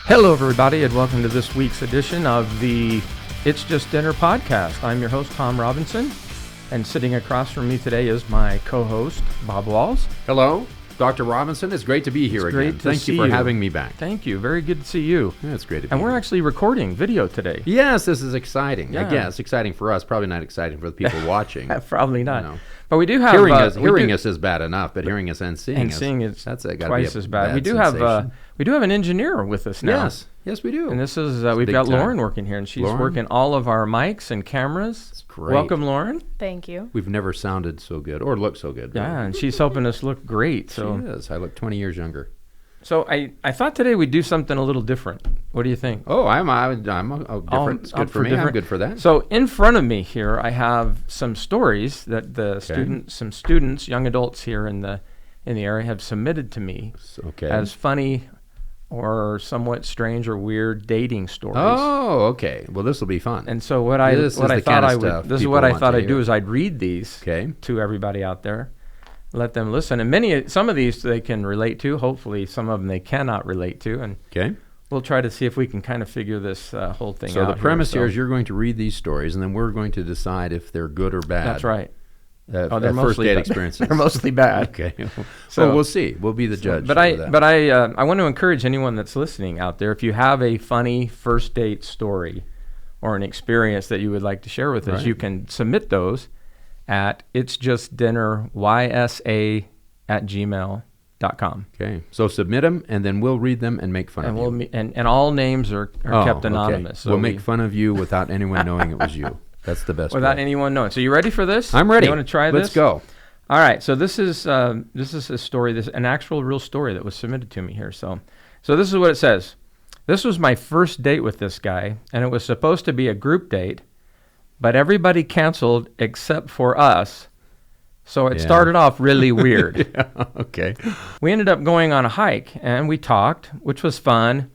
Hello, everybody, and welcome to this week's edition of the It's Just Dinner podcast. I'm your host, Tom Robinson, and sitting across from me today is my co-host, Bob Walls. Hello, Dr. Robinson. It's great to be here again. Thank you for having me back. Thank you. Very good to see you. Yeah, it's great to be And we're here. actually recording video today. Yes, this is exciting. Yeah. I guess exciting for us, probably not exciting for the people watching. Probably not. You know. But we do have... Hearing us is bad enough, but hearing us and seeing us, that's gotta twice be a as bad. We do sensation. have an engineer with us now. Yes, we do. And this is It's we've big got time. Lauren working here, and she's Lauren? working all of our mics and cameras. It's great. Welcome, Lauren. Thank you. We've never sounded so good or looked so good. Yeah, and she's helping us look great. So She is. I look 20 years younger. So I thought today we'd do something a little different. What do you think? Oh, I'm different. It's good for me. I'm good for that. So in front of me here, I have some stories that some students, young adults here in the area have submitted to me as funny or somewhat strange or weird dating stories. Oh, okay. Well, this will be fun. And so what I thought I'd do is I'd read these to everybody out there. Let them listen, and some of these they can relate to. Hopefully, some of them they cannot relate to, and we'll try to see if we can kind of figure this whole thing out. So the premise here is you're going to read these stories, and then we're going to decide if they're good or bad. That's right. They're first date experiences. They're mostly bad. Okay. So we'll see. We'll be the judge. But I want to encourage anyone that's listening out there. If you have a funny first date story or an experience that you would like to share with us, you can submit those at itsjustdinnerysa@gmail.com. Okay. So submit them, and then we'll read them and make fun of you. And all names are kept anonymous. So we'll make fun of you without anyone knowing it was you. That's the best without way. anyone knowing. So you ready for this? I'm ready. You want to try this? Let's go. All right. So this is a story. An actual real story that was submitted to me here. So this is what it says. This was my first date with this guy, and it was supposed to be a group date, but everybody canceled except for us. So it started off really weird. Okay. We ended up going on a hike, and we talked, which was fun,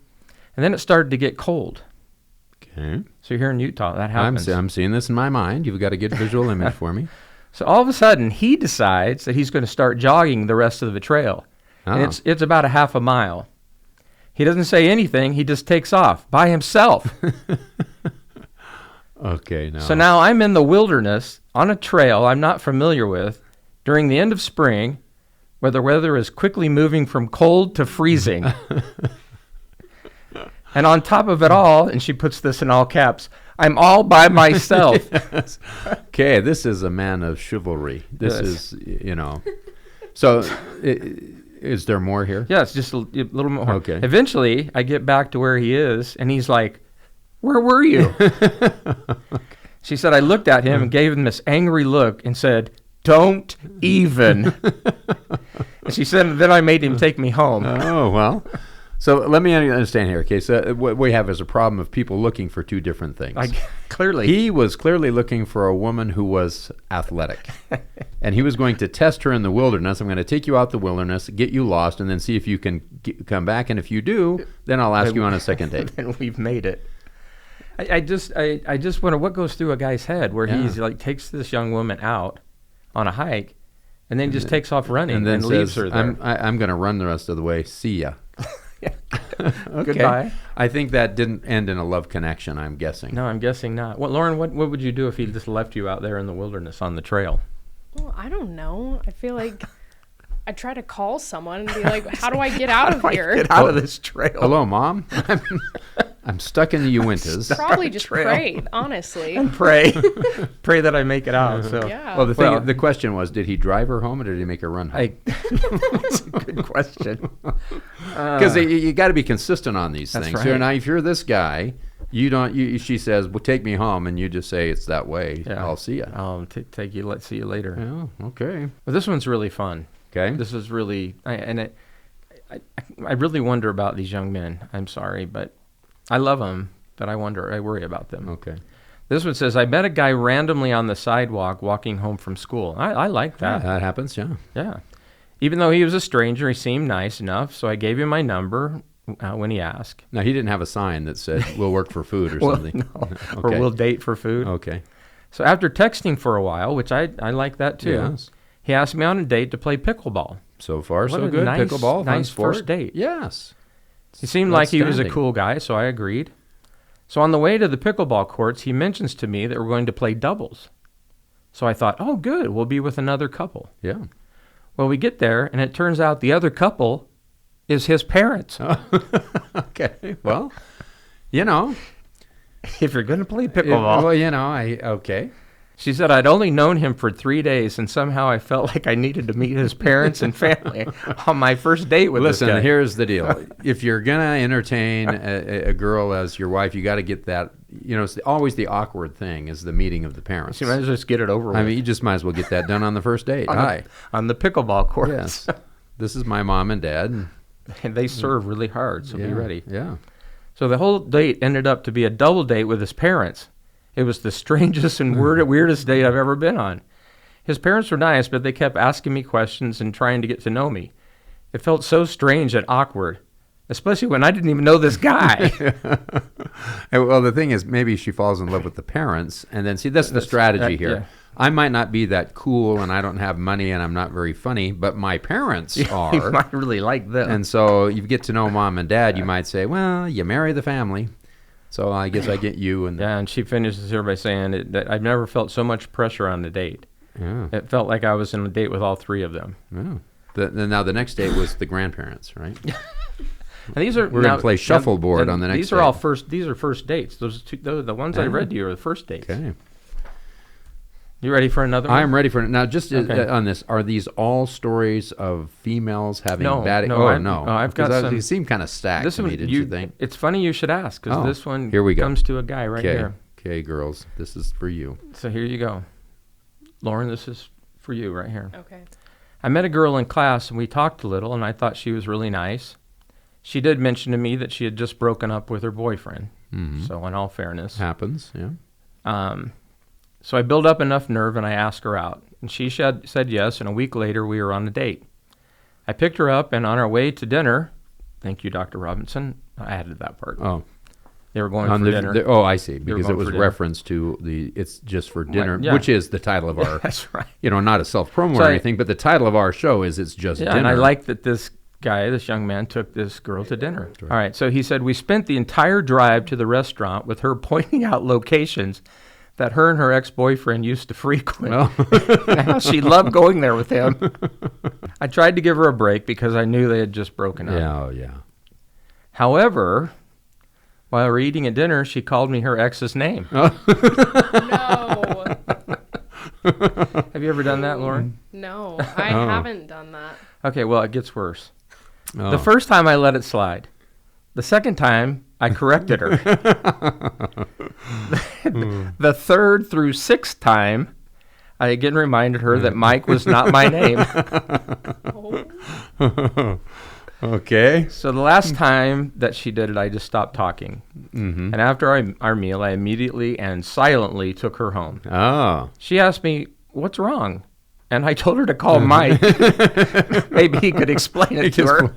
and then it started to get cold. Okay. So here in Utah, that happens. I'm seeing this in my mind. You've got a good visual image for me. So all of a sudden, he decides that he's going to start jogging the rest of the trail. And it's about a half a mile. He doesn't say anything. He just takes off by himself. Okay. So now I'm in the wilderness on a trail I'm not familiar with during the end of spring, where the weather is quickly moving from cold to freezing. And on top of it all, and she puts this in all caps, I'm all by myself. Yes. Okay, this is a man of chivalry. This is, So is there more here? Yes, just a little more. Okay. Eventually, I get back to where he is, and he's like, "Where were you?" She said, I looked at him and gave him this angry look and said, "Don't even." And she said, then I made him take me home. Oh, well. So let me understand here. Okay, so what we have is a problem of people looking for two different things. Clearly. He was clearly looking for a woman who was athletic. And he was going to test her in the wilderness. I'm going to take you out the wilderness, get you lost, and then see if you can come back. And if you do, then I'll ask you on a second date. And we've made it. I just wonder what goes through a guy's head where he's like takes this young woman out on a hike and then just takes off running and then leaves her there. I'm going to run the rest of the way. See ya. Okay. Goodbye. I think that didn't end in a love connection, I'm guessing. No, I'm guessing not. Lauren, what would you do if he just left you out there in the wilderness on the trail? Well, I don't know. I feel like I'd try to call someone and be like, how do I get out of here? Get out of this trail. Hello, Mom. I'm stuck in the Uintas. Probably just pray, honestly. And pray that I make it out. So. Yeah. Well, the question was, did he drive her home or did he make her run home? That's a good question. Because you got to be consistent on these things. Right. So now, if you're this guy, she says, "Well, take me home," and you just say it's that way. Yeah. I'll see you. I'll take you. Let's see you later. Oh, okay. Well, this one's really fun. Okay. This is really, I really wonder about these young men. I'm sorry, but I love them, but I worry about them. Okay. This one says, I met a guy randomly on the sidewalk walking home from school. I like that. Yeah, that happens, yeah. Yeah. Even though he was a stranger, he seemed nice enough, so I gave him my number when he asked. Now, he didn't have a sign that said, "We'll work for food" or something. No. Okay. Or we'll date for food. Okay. So after texting for a while, which I like that too, Yes. he asked me on a date to play pickleball. So far, What so a good. nice- Pickleball, fun nice sport. first date. Yes. He seemed like he was a outstanding. cool guy, so I agreed. So on the way to the pickleball courts, he mentions to me that we're going to play doubles. So I thought, oh, good, we'll be with another couple. Yeah. Well, we get there, and it turns out the other couple is his parents. Okay. Well, you know. If you're going to play pickleball. Well, you know, okay. She said I'd only known him for 3 days, and somehow I felt like I needed to meet his parents and family on my first date with this guy. Listen, here's the deal. If you're going to entertain a girl as your wife, you got to get that, you know, it's always the awkward thing is the meeting of the parents. So you might as well just get it over with. I mean, you just might as well get that done on the first date. Hi. On the pickleball courts. Yes. This is my mom and dad. And they serve really hard, so be ready. Yeah. So the whole date ended up to be a double date with his parents. It was the strangest and weirdest date I've ever been on. His parents were nice, but they kept asking me questions and trying to get to know me. It felt so strange and awkward, especially when I didn't even know this guy. Well, the thing is, maybe she falls in love with the parents, and then, see, that's the strategy here. Yeah. I might not be that cool, and I don't have money, and I'm not very funny, but my parents are. You might really like them. And so you get to know mom and dad, you might say, well, you marry the family. So I guess I get you. And yeah, and she finishes here by saying that I've never felt so much pressure on the date. Yeah. It felt like I was in a date with all three of them. Yeah. Now the next date was the grandparents, right? And these are We're going to play shuffleboard on the next These date. are all first. These are first dates. Those two, the ones I read to you are the first dates. Okay. You ready for another one? I'm ready for it. Now, just Okay. on this, are these all stories of females having No, bad... no, oh, no. I've got 'Cause some... You seem kind of stacked to me, didn't you think? It's funny you should ask, because this one here we go. comes to a guy right here. Okay, girls. This is for you. So here you go. Lauren, this is for you right here. Okay. I met a girl in class, and we talked a little, and I thought she was really nice. She did mention to me that she had just broken up with her boyfriend. Mm-hmm. So in all fairness. Happens, yeah. So I built up enough nerve and I asked her out. And she said yes, and a week later we were on a date. I picked her up, and on our way to dinner, thank you, Dr. Robinson, I added that part. Oh. They were going for dinner. I see, because going it was for dinner. reference to it's just for dinner, yeah. which is the title of our, That's right. you know, not a self-promo or anything, but the title of our show is It's Just Yeah, Dinner. and I like that this young man took this girl to dinner. Right. All right, so he said, we spent the entire drive to the restaurant with her pointing out locations that her and her ex-boyfriend used to frequent. Well. And how she loved going there with him. I tried to give her a break because I knew they had just broken up. Yeah, oh, yeah. However, while we were eating at dinner, she called me her ex's name. No. Have you ever done that, Lauren? No, I haven't done that. Okay, well, it gets worse. Oh. The first time I let it slide. The second time, I corrected her. The third through sixth time, I again reminded her that Mike was not my name. Oh. Okay. So the last time that she did it, I just stopped talking. Mm-hmm. And after our meal, I immediately and silently took her home. Oh. She asked me, what's wrong? And I told her to call Mike. Maybe he could explain it to her.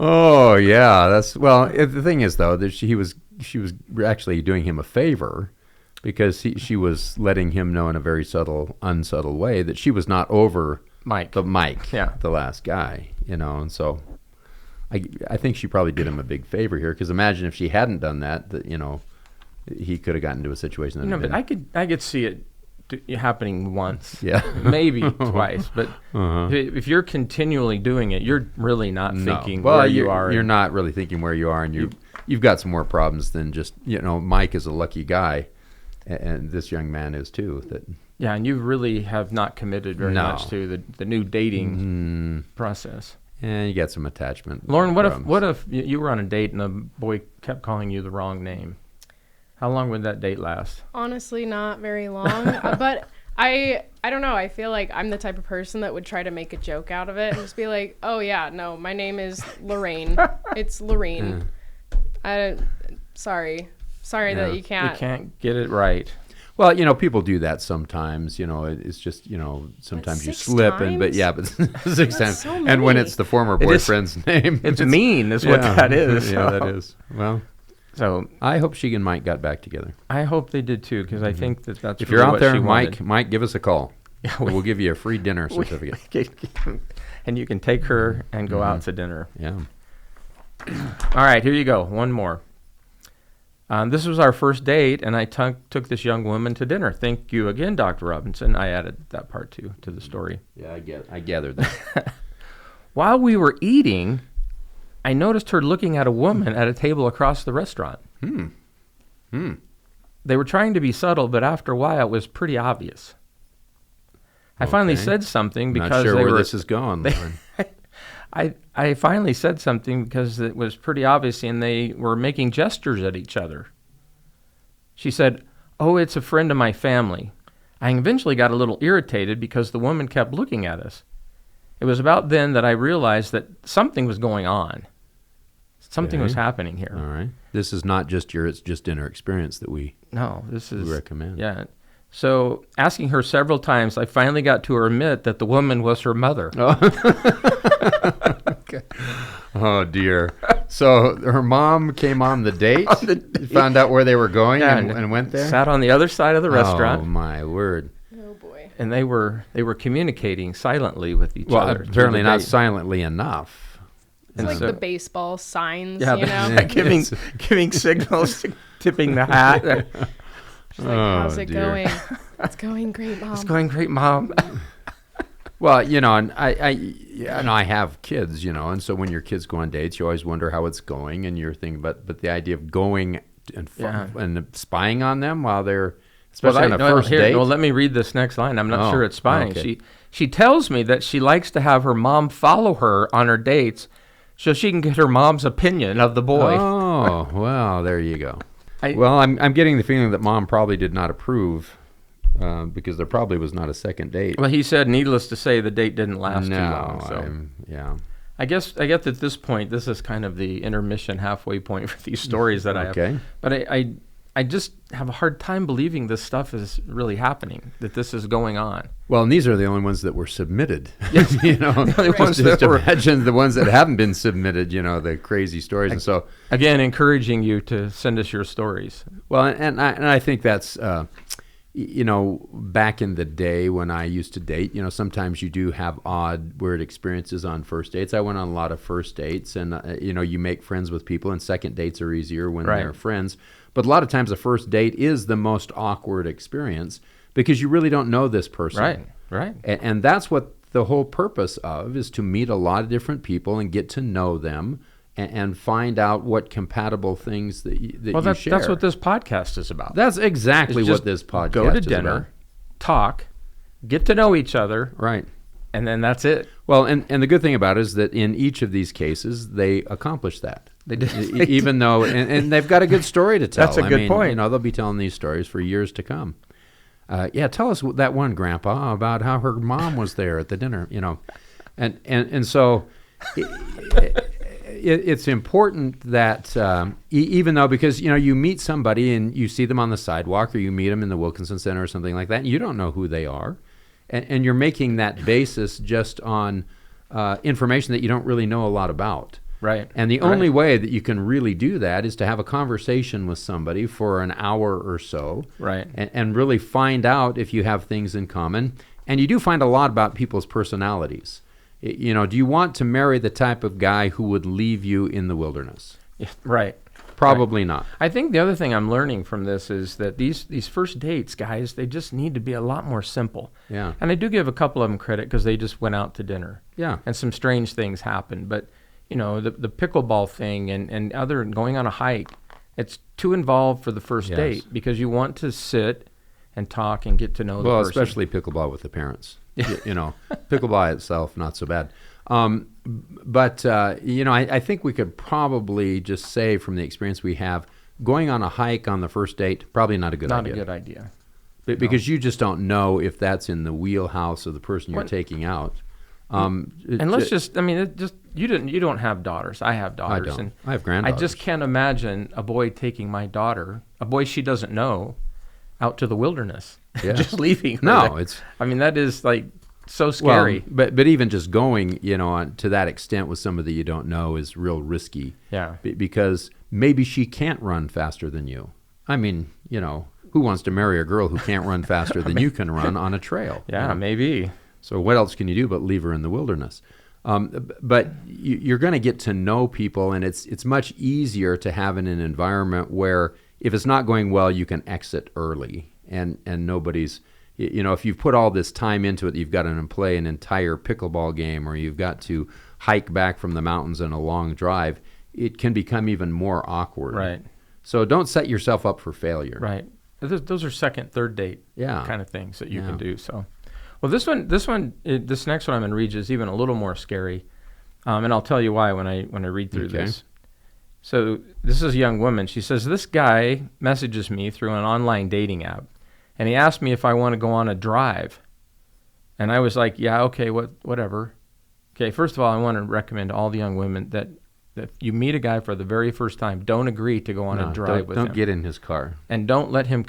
Oh, yeah. The thing is, though, that she was actually doing him a favor, because she was letting him know in a very unsubtle way that she was not over Mike, the last guy, you know. And so I think she probably did him a big favor here, because imagine if she hadn't done that, you know, he could have gotten into a situation that No, had but been... I could see it happening once, Yeah. maybe twice. But if you're continually doing it, you're really not thinking well, where you are. You're not really thinking where you are, and you've got some more problems than just, you know, Mike is a lucky guy, and this young man is too. Yeah, and you really have not committed very much to the new dating process. And you got some attachment. Lauren, problems. what if you were on a date and the boy kept calling you the wrong name? How long would that date last? Honestly, not very long. But I don't know. I feel like I'm the type of person that would try to make a joke out of it and just be like, oh, yeah, no, my name is Lorraine. It's Lorraine. Sorry that you can't. You can't get it right. Well, you know, people do that sometimes. You know, it's just, you know, sometimes you 6 slip, times? but 6 times. so And when many. it's the former boyfriend's name, It's mean, is what that is. Yeah, that is. Well, So I hope she and Mike got back together. I hope they did too, because I think that's If really you're out what there, she wanted. Mike, give us a call. Yeah, We'll give you a free dinner certificate. And you can take her and go out to dinner. Yeah. All right, here you go. One more. This was our first date, and I took this young woman to dinner. Thank you again, Dr. Robinson. I added that part too to the story. Yeah, I gathered that. While we were eating, I noticed her looking at a woman at a table across the restaurant. They were trying to be subtle, but after a while, it was pretty obvious. I finally said something because Not sure they where were, this is going. I finally said something because it was pretty obvious, and they were making gestures at each other. She said, "Oh, it's a friend of my family." I eventually got a little irritated because the woman kept looking at us. It was about then that I realized that something was going on. Something was happening here. All right. This is not just your It's Just Dinner experience that we recommend. Yeah. So asking her several times, I finally got to admit that the woman was her mother. Okay. Oh, dear. So her mom came on the date, found out where they were going, and went there? Sat on the other side of the restaurant. Oh, my word. Oh boy. And they were communicating silently with each other. Apparently not silently enough. It's like the baseball signs, Yeah, you know? yeah, giving signals, tipping the hat. She's like, how's it going? It's going great, Mom. It's going great, Mom. Well, and I have kids, and so when your kids go on dates, you always wonder how it's going, and you're thinking, but the idea of going and spying on them while they're, especially on a first date. Well, let me read this next line. I'm not sure it's spying. Okay. She tells me that she likes to have her mom follow her on her dates so she can get her mom's opinion of the boy. Oh, well, there you go. I'm getting the feeling that Mom probably did not approve because there probably was not a second date. Well, he said, needless to say, the date didn't last too long. So I guess at this point, this is kind of the intermission halfway point for these stories that I have. But I just have a hard time believing this stuff is really happening, that this is going on. Well, and these are the only ones that were submitted. Imagine the ones that haven't been submitted, the crazy stories. And so, again, encouraging you to send us your stories. Well, and I think that's, back in the day when I used to date, sometimes you do have odd, weird experiences on first dates. I went on a lot of first dates, and, you make friends with people, and second dates are easier when they're friends. But a lot of times a first date is the most awkward experience because you really don't know this person. Right. And that's what the whole purpose of is, to meet a lot of different people and get to know them and find out what compatible things that you share. That's what this podcast is about. That's exactly what this podcast is about. Go to dinner, talk, get to know each other. Right. And then that's it. Well, and the good thing about it is that in each of these cases, they accomplished that. They did. Even though, and they've got a good story to tell. That's a good point. They'll be telling these stories for years to come. Tell us that one, Grandpa, about how her mom was there at the dinner, And so it's important that even though, because, you meet somebody and you see them on the sidewalk, or you meet them in the Wilkinson Center or something like that, and you don't know who they are. And you're making that basis just on information that you don't really know a lot about. Right. And the only way that you can really do that is to have a conversation with somebody for an hour or so. Right. And really find out if you have things in common. And you do find a lot about people's personalities. Do you want to marry the type of guy who would leave you in the wilderness? Yeah, right. Probably not. I think the other thing I'm learning from this is that these first dates, guys, they just need to be a lot more simple. Yeah. And I do give a couple of them credit because they just went out to dinner. Yeah. And some strange things happened. But, the pickleball thing and other going on a hike, it's too involved for the first date because you want to sit and talk and get to know the person. Well, especially pickleball with the parents. Pickleball itself, not so bad. But I think we could probably just say from the experience we have, going on a hike on the first date, probably not a good idea. Not a good idea. Because you just don't know if that's in the wheelhouse of the person you're taking out. And let's you don't have daughters. I have daughters. I don't. I have granddaughters. I just can't imagine a boy taking my daughter, a boy she doesn't know, out to the wilderness. Yeah. Just leaving her. No, there. That is like so scary. Well, but even just going, to that extent with somebody you don't know is real risky. Yeah. Because maybe she can't run faster than you. Who wants to marry a girl who can't run faster than you can run on a trail? Yeah, maybe. So what else can you do but leave her in the wilderness? But you're going to get to know people, and it's much easier to have in an environment where if it's not going well, you can exit early, and nobody's, if you've put all this time into it, you've got to play an entire pickleball game, or you've got to hike back from the mountains in a long drive, it can become even more awkward. Right. So don't set yourself up for failure. Right. Those are second, third date kind of things that you can do. So, well, this next one I'm going to read is even a little more scary, and I'll tell you why when I read through this. So this is a young woman. She says, this guy messages me through an online dating app, and he asked me if I want to go on a drive. And I was like, yeah, okay, whatever. Okay, first of all, I want to recommend to all the young women that if you meet a guy for the very first time, don't agree to go on a drive with him. Don't get in his car. And don't let him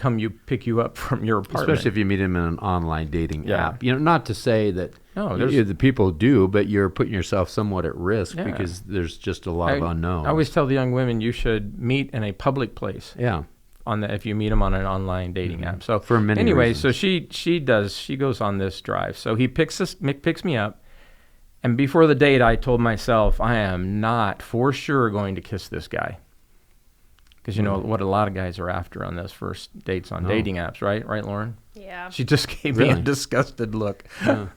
pick you up from your apartment. Especially if you meet him in an online dating app. Not to say that the people do, but you're putting yourself somewhat at risk because there's just a lot of unknowns. I always tell the young women you should meet in a public place. Yeah. If you meet him on an online dating app. So for many reasons. So she goes on this drive. So he picks me up. And before the date, I told myself, I am not for sure going to kiss this guy. Because you know what a lot of guys are after on those first dates on dating apps, right? Right, Lauren? Yeah. She just gave me a disgusted look. Yeah.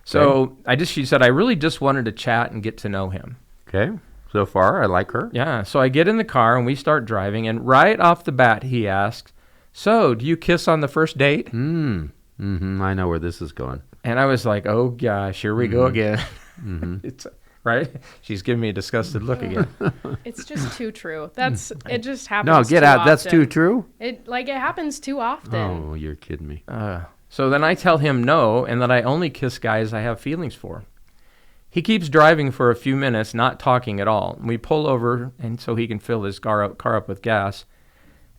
So she said, I really just wanted to chat and get to know him. Okay. So far, I like her. Yeah. So I get in the car and we start driving. And right off the bat, he asks, so do you kiss on the first date? I know where this is going. And I was like, oh, gosh, here we go again. It's right? She's giving me a disgusted look again. It's just too true. It just happens No, get out. Often. That's too true? It happens too often. Oh, you're kidding me. So then I tell him no, and that I only kiss guys I have feelings for. He keeps driving for a few minutes, not talking at all. We pull over, and so he can fill his car up with gas.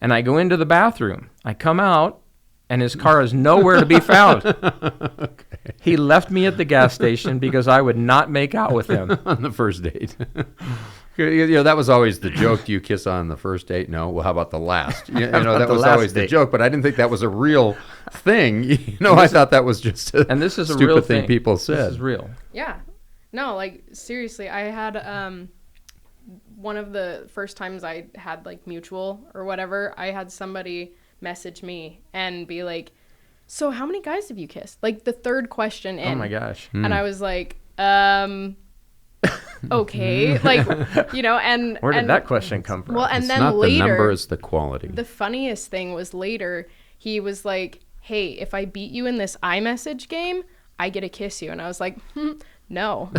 And I go into the bathroom. I come out, and his car is nowhere to be found. Okay. He left me at the gas station because I would not make out with him. On the first date. That was always the joke. Do you kiss on the first date? No. Well, how about the last? That was always the joke, but I didn't think that was a real thing. I thought that was just a stupid real thing people said. This is real. Yeah. No, seriously, I had one of the first times I had mutual or whatever, I had somebody message me and be like, so how many guys have you kissed? The third question in. Oh my gosh. And I was like, okay. And where did that question come from? Well, and it's then not later, the number, it's the quality. The funniest thing was later, he was like, hey, if I beat you in this iMessage game, I get to kiss you. And I was like, no.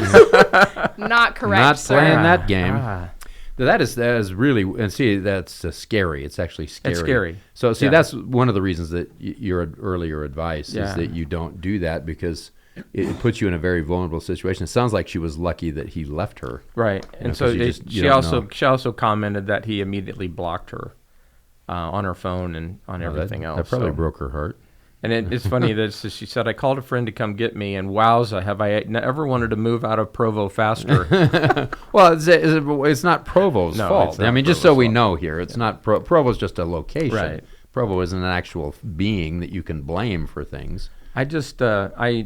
Not correct, Not sir. playing that game. That is really, and see, that's scary. It's actually scary. It's scary. So see, that's one of the reasons that your earlier advice is that you don't do that, because it puts you in a very vulnerable situation. It sounds like she was lucky that he left her. Right. And so she also commented that he immediately blocked her on her phone and on everything else. That probably broke her heart. And it's funny that she said, I called a friend to come get me, and wowza, have I ever wanted to move out of Provo faster. Well, it's not Provo's fault. I mean, just so we know here, it's not Provo's just a location. Right. Provo isn't an actual being that you can blame for things. I just, I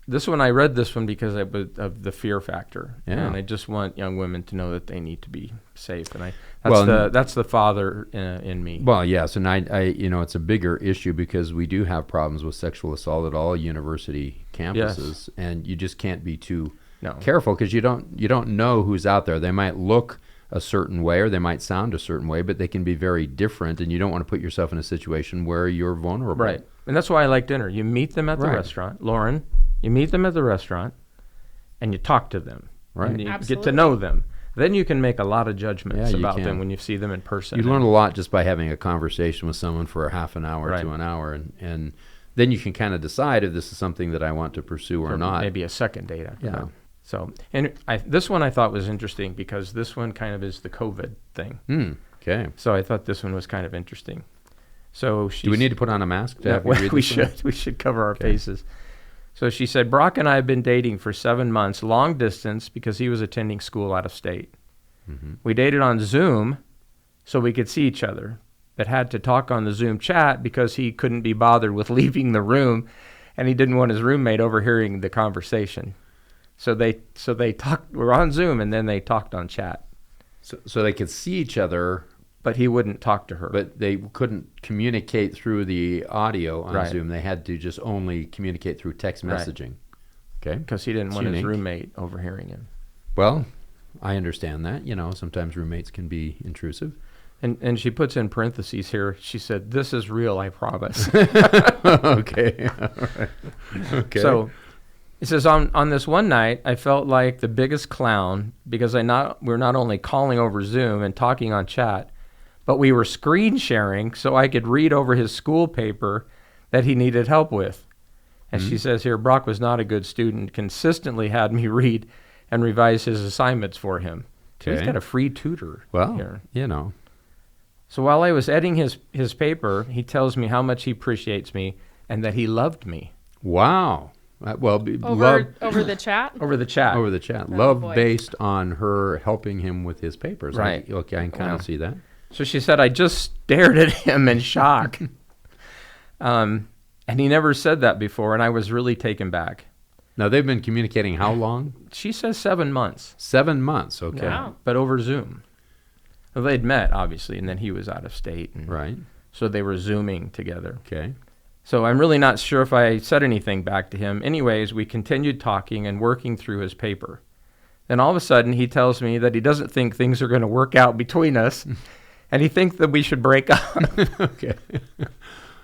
read this one because of the fear factor. Yeah. And I just want young women to know that they need to be safe. And that's the father in me. Well, yes, and I it's a bigger issue because we do have problems with sexual assault at all university campuses, and you just can't be too careful because you don't know who's out there. They might look a certain way or they might sound a certain way, but they can be very different, and you don't want to put yourself in a situation where you're vulnerable. Right, and that's why I like dinner. You meet them at the restaurant, Lauren. You meet them at the restaurant, and you talk to them. Right, and you get to know them. Then you can make a lot of judgments about them when you see them in person. You learn a lot just by having a conversation with someone for a half an hour to an hour, and then you can kind of decide if this is something that I want to pursue or not. Maybe a second date after that. So, and this one I thought was interesting because this one kind of is the COVID thing. Okay. So I thought this one was kind of interesting. So do we need to put on a mask? We should. We should cover our faces. So she said, Brock and I have been dating for 7 months, long distance, because he was attending school out of state. Mm-hmm. We dated on Zoom so we could see each other, but had to talk on the Zoom chat because he couldn't be bothered with leaving the room, and he didn't want his roommate overhearing the conversation. So they talked. We're on Zoom, and then they talked on chat. So they could see each other, but he wouldn't talk to her. But they couldn't communicate through the audio on Right. Zoom. They had to just only communicate through text Right. messaging. Okay. Because he didn't It's want his unique. roommate overhearing him. Well, I understand that. Sometimes roommates can be intrusive. And she puts in parentheses here. She said, "This is real, I promise." Okay. All right. Okay. So it says, on this one night, I felt like the biggest clown because we're not only calling over Zoom and talking on chat, but we were screen sharing so I could read over his school paper that he needed help with. And she says here, Brock was not a good student, consistently had me read and revise his assignments for him. So he's Okay. got a free tutor Well, here. So while I was editing his paper, he tells me how much he appreciates me and that he loved me. Wow. Well, Over the chat. Over the chat. over the chat. Oh, Love boy. based on her helping him with his papers. Right. Okay, I can kind Yeah. of see that. So she said, I just stared at him in shock. And he never said that before, and I was really taken back. Now, they've been communicating how long? She says 7 months. 7 months. Okay. Wow. But over Zoom. Well, they'd met, obviously, and then he was out of state. And Right. so they were Zooming together. Okay. So I'm really not sure if I said anything back to him. Anyways, we continued talking and working through his paper. Then all of a sudden, he tells me that he doesn't think things are going to work out between us, and he thinks that we should break up. Okay.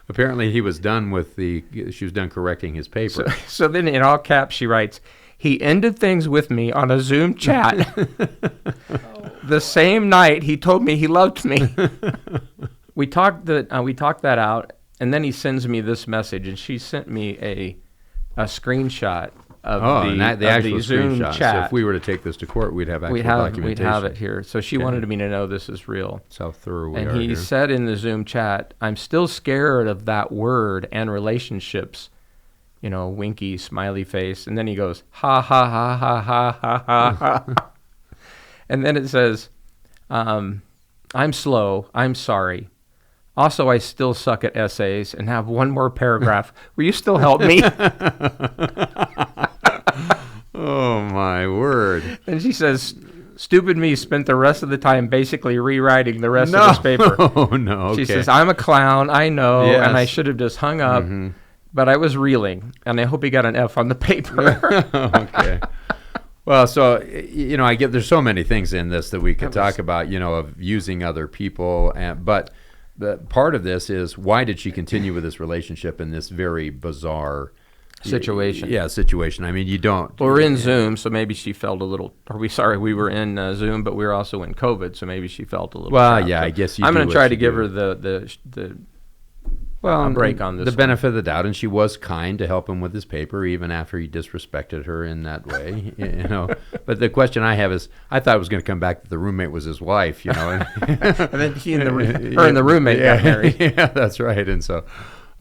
Apparently, he was done with she was done correcting his paper. So then in all caps, she writes, he ended things with me on a Zoom chat. The same night he told me he loved me. We talked that out, and then he sends me this message, and she sent me a screenshot of and the actual Zoom screenshot. chat. So if we were to take this to court, we'd have actual we'd documentation. have it here. So she Okay. wanted me to know this is real. That's how thorough we And are he here. said in the Zoom chat, I'm still scared of that word and relationships. Winky, smiley face. And then he goes, ha, ha, ha, ha, ha, ha, ha, ha. And then it says, I'm slow. I'm sorry. Also, I still suck at essays and have one more paragraph. Will you still help me? Oh, my word. And she says, stupid me spent the rest of the time basically rewriting the rest of this paper. Oh, no. Okay. She says, I'm a clown, I know, Yes. and I should have just hung up, but I was reeling, and I hope he got an F on the paper. Okay. Well, so, I get there's so many things in this that we could talk about, of using other people. But part of this is, why did she continue with this relationship in this very bizarre Situation. Yeah, situation. I mean, you don't. Well, we're in Zoom, so maybe she felt a little, we were in Zoom, but we were also in COVID, so maybe she felt a little trapped. Yeah, So I guess you I'm do going to what try you to give do. her the Well, a break on this the one. benefit of the doubt, and she was kind to help him with his paper, even after he disrespected her in that way. But the question I have is, I thought it was going to come back that the roommate was his wife. And then her and the roommate got married. Yeah, that's right. And so,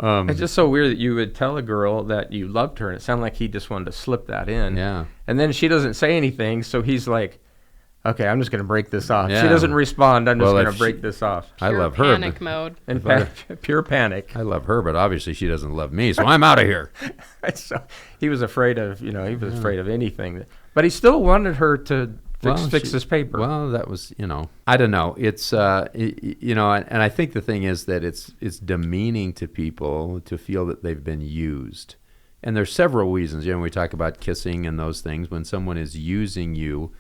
It's just so weird that you would tell a girl that you loved her, and it sounded like he just wanted to slip that in. Yeah. And then she doesn't say anything, so he's like, okay, I'm just going to break this off. Yeah. She doesn't respond. I'm just Well, going if to break she- this off. I Pure love her. Panic mode. In pure panic. I love her, but obviously she doesn't love me, so I'm out of here. So he was afraid of, afraid of anything. But he still wanted her to fix his paper. Well, that was, I don't know. It's, and I think the thing is that it's demeaning to people to feel that they've been used. And there's several reasons. We talk about kissing and those things. When someone is using you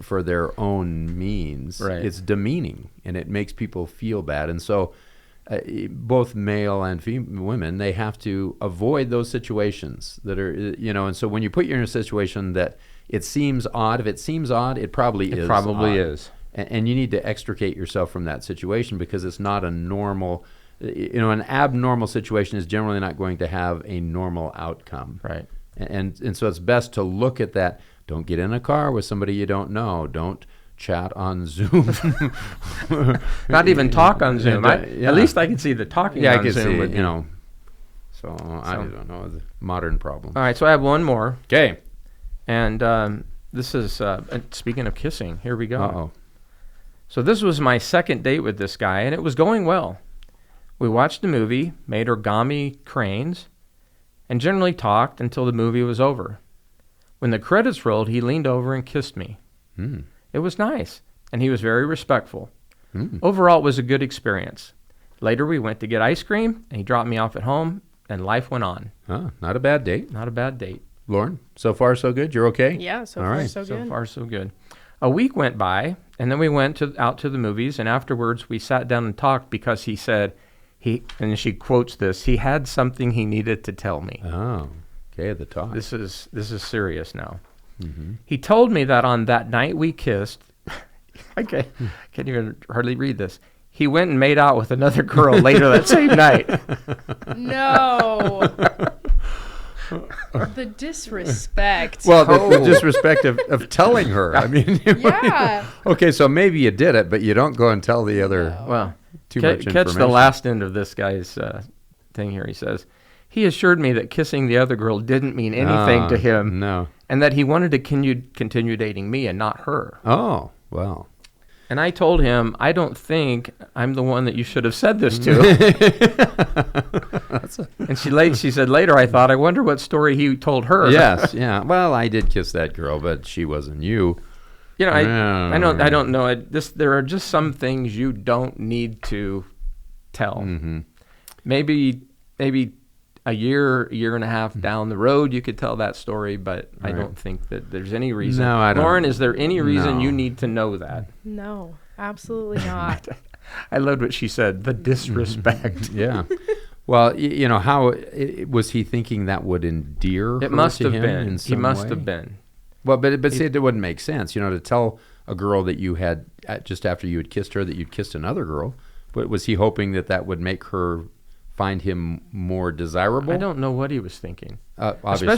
for their own means, Right. it's demeaning, and it makes people feel bad. And so both male and women, they have to avoid those situations that are, and so when you put you in a situation that it seems odd, if it seems odd, it probably is. It probably odd. is. And you need to extricate yourself from that situation, because it's not a normal, an abnormal situation is generally not going to have a normal outcome. Right. And so it's best to look at that. Don't get in a car with somebody you don't know. Don't chat on Zoom. Not even talk on Zoom. Yeah. At least I can see the talking Yeah, I on can Zoom. see, would be- So I don't know, the modern problem. All right, so I have one more. Okay. And this is, speaking of kissing, here we go. Uh-oh. So this was my second date with this guy, and it was going well. We watched a movie, made origami cranes, and generally talked until the movie was over. When the credits rolled, he leaned over and kissed me. Mm. It was nice, and he was very respectful. Mm. Overall, it was a good experience. Later, we went to get ice cream, and he dropped me off at home, and life went on. Oh, not a bad date. Not a bad date. Lauren, so far so good? You're okay? Yeah, so All far right. so So good. far, so good. A week went by, and then we went out to the movies, and afterwards we sat down and talked because he said, and she quotes this, he had something he needed to tell me. Oh, okay, the talk. This is serious now. Mm-hmm. He told me that on that night we kissed, I can't even hardly read this. He went and made out with another girl later that same night. No. The disrespect. Well, the disrespect of telling her. I mean, Yeah. Okay, so maybe you did it, but you don't go and tell the other. No. Well, Too much catch the information. last end of this guy's thing here. He says, he assured me that kissing the other girl didn't mean anything to him, No. and that he wanted to continue dating me and not her. Oh, well. And I told him, I don't think I'm the one that you should have said this to. And she said later, I thought, I wonder what story he told her. Yes, yeah. Well, I did kiss that girl, but she wasn't you. You know, I Yeah. don't know. There are just some things you don't need to tell. Mm-hmm. Maybe a year and a half down the road, you could tell that story, but I Right. don't think that there's any reason. No, I don't. Lauren, is there any reason No. you need to know that? No, absolutely not. I loved what she said, the disrespect. Yeah. Well, you know, how was he thinking that would endear her It must to have him been. in He some must way? have been. Well, but see, it wouldn't make sense, you know, to tell a girl that you had, just after you had kissed her, that you'd kissed another girl. But was he hoping that would make her find him more desirable? I don't know what he was thinking. Obviously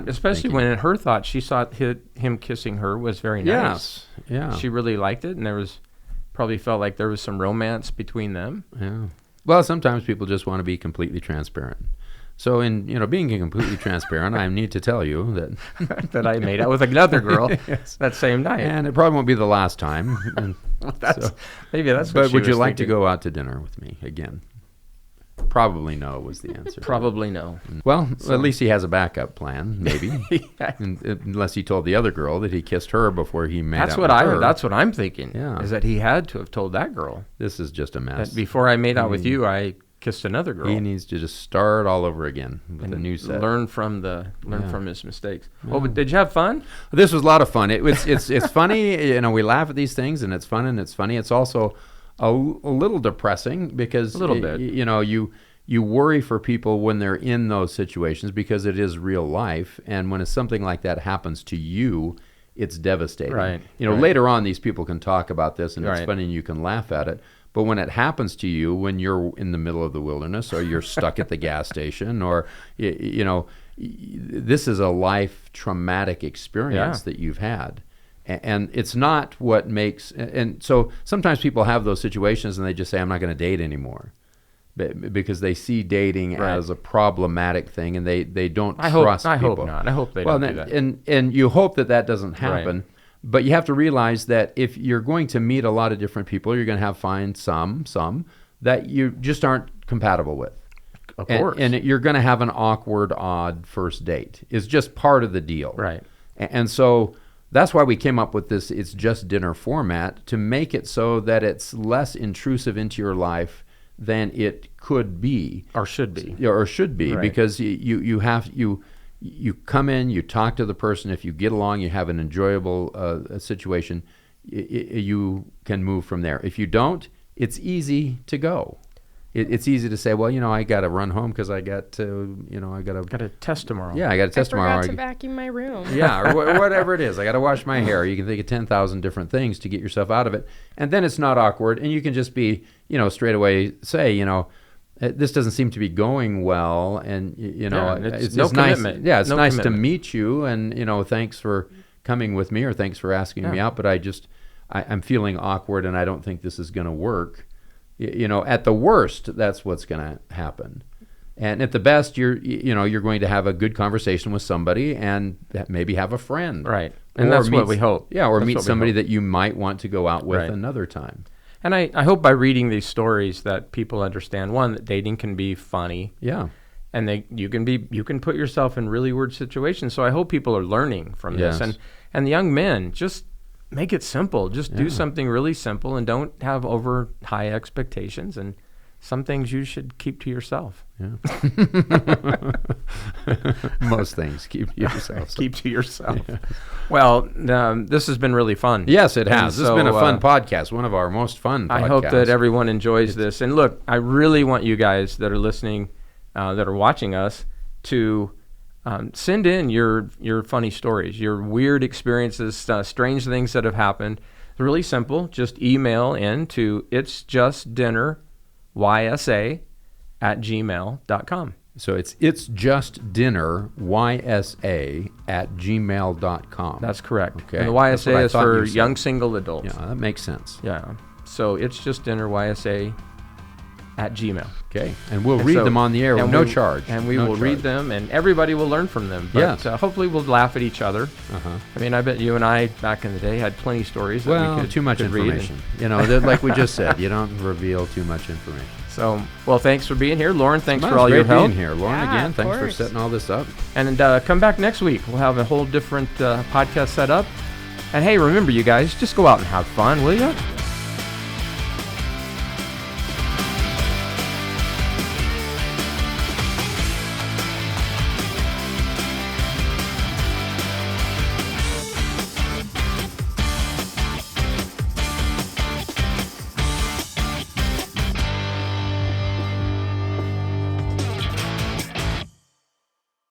Especially not when in her thought, she thought him kissing her was very nice. Yes. Yeah. She really liked it, and probably felt like there was some romance between them. Yeah. Well, sometimes people just want to be completely transparent. So in, being completely transparent, I need to tell you that That I made out with another girl Yes. that same night. And it probably won't be the last time. And Maybe that's what but she would you was like to thinking. go out to dinner with me again? Probably no was the answer. Probably no. Well, at least he has a backup plan, maybe. Unless he told the other girl that he kissed her before he made That's out what with her. That's what I'm thinking. Yeah. Is that he had to have told that girl This is just a mess. that before I made out with you, I kissed another girl. He needs to just start all over again with a new set. Learn from his mistakes. Oh, but did you have fun? This was a lot of fun. It's funny. We laugh at these things, and it's fun and it's funny. It's also a little depressing because A little bit. You worry for people when they're in those situations because it is real life, and when it's something like that happens to you, it's devastating. Right. Later on, these people can talk about this, and it's Right. funny, and you can laugh at it. But when it happens to you, when you're in the middle of the wilderness, or you're stuck at the gas station, or this is a life traumatic experience that you've had. And it's not what makes, and so sometimes people have those situations and they just say, I'm not going to date anymore. Because they see dating as a problematic thing, and they don't trust people. I hope not. I hope they don't do that. And you hope that doesn't happen. Right. But you have to realize that if you're going to meet a lot of different people, you're going to find some that you just aren't compatible with. Of course. And you're going to have an awkward, odd first date. It's just part of the deal. Right. And so that's why we came up with this It's Just Dinner format, to make it so that it's less intrusive into your life than it could be. Or should be. Or should be, Right. because you come in, you talk to the person. If you get along, you have an enjoyable situation, you can move from there. If you don't, it's easy to go. It's easy to say, well, I got to run home because I got to, Got a test tomorrow. yeah, I got to test I forgot tomorrow. to vacuum my room. Yeah, or whatever it is. I got to wash my hair. You can think of 10,000 different things to get yourself out of it. And then it's not awkward. And you can just be, straight away say, this doesn't seem to be going well. And, it's no nice. commitment. Yeah, it's No nice commitment. to meet you. And, thanks for coming with me, or thanks for asking me out. But I'm feeling awkward, and I don't think this is going to work. At the worst, that's what's going to happen. And at the best, you're going to have a good conversation with somebody, and maybe have a friend. Right. And Or that's what meet- we hope. Yeah, or That's meet what we somebody hope. that you might want to go out with Right. another time. And I hope by reading these stories that people understand, one, that dating can be funny. Yeah. and you can put yourself in really weird situations. So I hope people are learning from this, and the young men, just make it simple. Just do something really simple, and don't have over high expectations. And some things you should keep to yourself. Yeah. Most things keep to yourself. Keep to yourself. Yeah. Well, this has been really fun. Yes, it has. This has been a fun podcast, one of our most fun podcasts. I hope that everyone enjoys this. And look, I really want you guys that are listening, that are watching us, to send in your funny stories, your weird experiences, strange things that have happened. It's really simple. Just email in to itsjustdinnerYSA@gmail.com. So it's itsjustdinnerYSA@gmail.com. That's correct. Okay. And the YSA is for young single adults. Yeah, that makes sense. Yeah. So it's itsjustdinnerYSA@gmail. Okay. And we'll read them on the air with no charge. And we will read them, and everybody will learn from them. But hopefully we'll laugh at each other. I mean, I bet you and I, back in the day, had plenty of stories that we could too much information. Like we just said, you don't reveal too much information. So, well, thanks for being here. Lauren, thanks for all your help. Being here. Lauren, again, thanks for setting all this up. And come back next week. We'll have a whole different podcast set up. And hey, remember, you guys, just go out and have fun, will you?